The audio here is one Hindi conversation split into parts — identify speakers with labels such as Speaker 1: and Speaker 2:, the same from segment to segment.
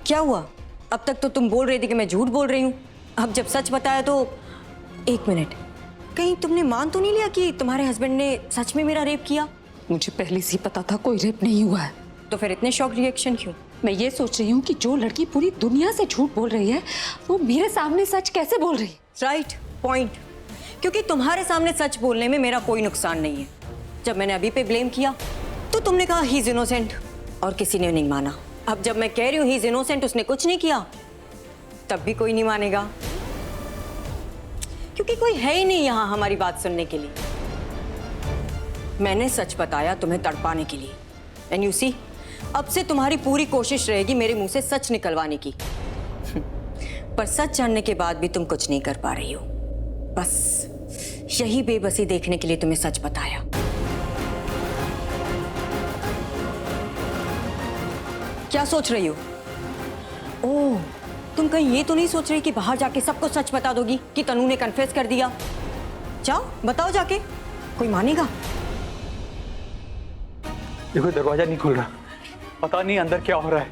Speaker 1: क्या हुआ? अब तक तो तुम बोल रही थी कि मैं झूठ बोल रही हूँ, अब जब सच बताया तो। एक मिनट, कहीं तुमने मान तो नहीं लिया कि तुम्हारे हस्बैंड ने सच में मेरा रेप किया?
Speaker 2: मुझे पहले से ही पता था कोई रेप नहीं हुआ है।
Speaker 1: तो फिर इतने शॉक रिएक्शन क्यों?
Speaker 2: मैं ये सोच रही हूँ कि जो लड़की पूरी दुनिया से झूठ बोल रही है वो मेरे सामने सच कैसे बोल रही है।
Speaker 1: राइट पॉइंट, क्योंकि तुम्हारे सामने सच बोलने में मेरा कोई नुकसान नहीं है। जब मैंने अभी पे ब्लेम किया तो तुमने कहा ही इज इनोसेंट और किसी ने नहीं माना। अब जब मैं कह रही हूँ ही इज इनोसेंट, उसने कुछ नहीं किया, तब भी कोई नहीं मानेगा, क्योंकि कोई है ही नहीं यहाँ हमारी बात सुनने के लिए। मैंने सच बताया तुम्हें तड़पाने के लिए, एंड यू सी, अब से तुम्हारी पूरी कोशिश रहेगी मेरे मुंह से सच निकलवाने की। पर सच जानने के बाद भी तुम कुछ नहीं कर पा रही हो। बस यही बेबसी देखने के लिए तुम्हें सच बताया। क्या सोच रही हो? ओह, तुम कहीं ये तो नहीं सोच रही कि बाहर जाके सबको सच बता दोगी कि तनु ने कन्फेस कर दिया? जाओ बताओ जाके, कोई मानेगा?
Speaker 3: देखो दरवाजा नहीं खुल रहा, पता नहीं अंदर क्या हो रहा है।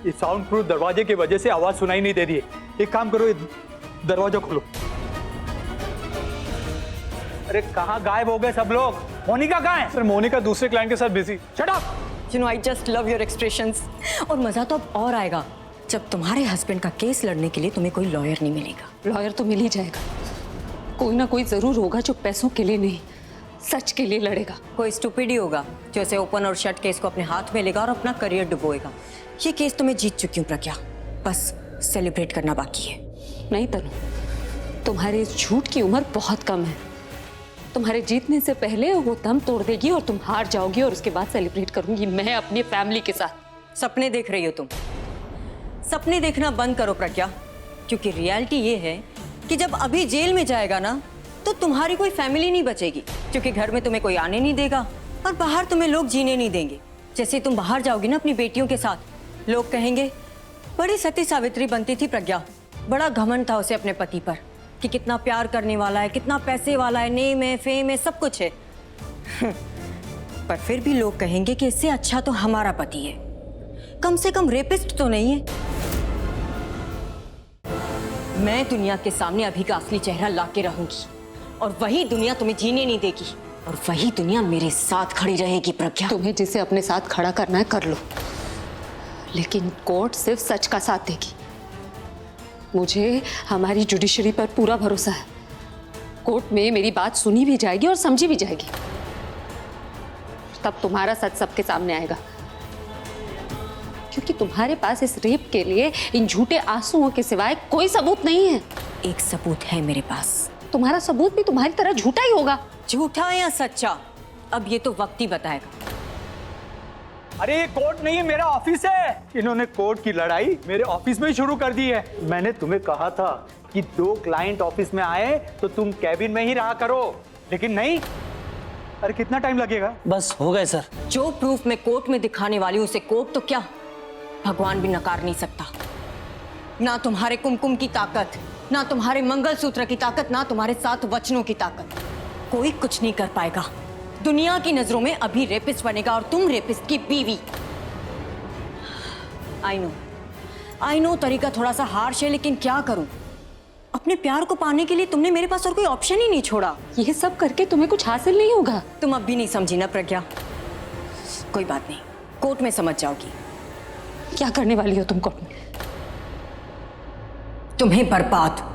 Speaker 3: ये साउंड प्रूफ दरवाजे की वजह से आवाज सुनाई नहीं दे रही है। एक काम करो, ये दरवाजा खोलो। अरे कहाँ गायब हो गए सब लोग? मोनिका कहाँ है?
Speaker 4: सर मोनिका दूसरे क्लाइंट के साथ busy.
Speaker 3: Shut up!
Speaker 1: You know I just love your expressions. और मजा तो अब और आएगा जब तुम्हारे हस्बैंड का केस लड़ने के लिए तुम्हें कोई लॉयर नहीं मिलेगा।
Speaker 2: लॉयर तो मिल ही जाएगा, कोई ना कोई जरूर होगा जो पैसों के लिए नहीं सच के लिए लड़ेगा।
Speaker 1: कोई स्टूपिड ही होगा जो ऐसे ओपन और शट केस को अपने हाथ में लेगा और अपना करियर डुबोएगा। ये केस तो मैं जीत चुकी हूँ प्रज्ञा, बस सेलिब्रेट करना बाकी है।
Speaker 2: नहीं तनु, तुम्हारे इस झूठ की उम्र बहुत कम है। तुम्हारे जीतने से पहले वो दम तोड़ देगी और तुम हार जाओगी और उसके बाद सेलिब्रेट करूंगी मैं अपनी फैमिली के साथ।
Speaker 1: सपने देख रही हो तुम? सपने देखना बंद करो प्रज्ञा, क्योंकि रियलिटी ये है कि जब अभी जेल में जाएगा ना तो तुम्हारी कोई फैमिली नहीं बचेगी, क्योंकि घर में तुम्हें कोई आने नहीं देगा और बाहर तुम्हें लोग जीने नहीं देंगे। जैसे तुम बाहर जाओगी ना अपनी बेटियों के साथ, लोग कहेंगे बड़ी सती सावित्री बनती थी प्रज्ञा, बड़ा घमंड था उसे अपने पति पर कि कितना प्यार करने वाला है, कितना पैसे वाला है, नेम है, फेम है, सब कुछ है। पर फिर भी लोग कहेंगे कि इससे अच्छा तो हमारा पति है, कम से कम रेपिस्ट तो नहीं है। मैं दुनिया के सामने अभी का असली चेहरा लाके रहूंगी और वही दुनिया तुम्हें जीने नहीं देगी और वही दुनिया मेरे साथ खड़ी रहेगी प्रज्ञा।
Speaker 2: तुम्हें जिसे अपने साथ खड़ा करना है कर लो, लेकिन कोर्ट सिर्फ सच का साथ देगी। मुझे हमारी जुडिशरी पर पूरा भरोसा है। कोर्ट में मेरी बात सुनी भी जाएगी और समझी भी जाएगी, तब तुम्हारा सच सबके सामने आएगा। क्योंकि तुम्हारे पास इस रेप के लिए इन झूठे आंसुओं के सिवाय कोई सबूत नहीं है।
Speaker 1: एक सबूत है मेरे पास।
Speaker 2: तुम्हारा सबूत भी तुम्हारी तरह झूठा ही होगा।
Speaker 1: झूठा या सच्चा, अब ये तो वक्त ही बताएगा।
Speaker 3: अरे ये कोर्ट नहीं है, मेरा ऑफिस है। इन्होंने कोर्ट की लड़ाई मेरे ऑफिस में ही शुरू कर दी है। मैंने तुम्हें कहा था कि 2 क्लाइंट ऑफिस में आए तो तुम कैबिन में ही रहा करो, लेकिन नहीं। अरे कितना टाइम लगेगा?
Speaker 5: बस हो गए सर।
Speaker 1: जो प्रूफ मैं कोर्ट में दिखाने वाली हूँ उसे कोर्ट तो क्या, भगवान भी नकार नहीं सकता। ना तुम्हारे कुमकुम की ताकत, ना तुम्हारे मंगलसूत्र की ताकत, ना तुम्हारे 7 वचनों की ताकत, कोई कुछ नहीं कर पाएगा। दुनिया की नजरों में अभी रेपिस्ट बनेगा और तुम रेपिस्ट की बीवी। आई नो तरीका थोड़ा सा हार्श है, लेकिन क्या करूं, अपने प्यार को पाने के लिए तुमने मेरे पास और कोई ऑप्शन ही नहीं छोड़ा।
Speaker 2: ये सब करके तुम्हें कुछ हासिल नहीं होगा।
Speaker 1: तुम अब भी नहीं समझी ना प्रज्ञा? कोई बात नहीं, कोर्ट में समझ जाओगी।
Speaker 2: क्या करने वाली हो तुम कोर्ट में?
Speaker 1: तुम्हें बर्बाद।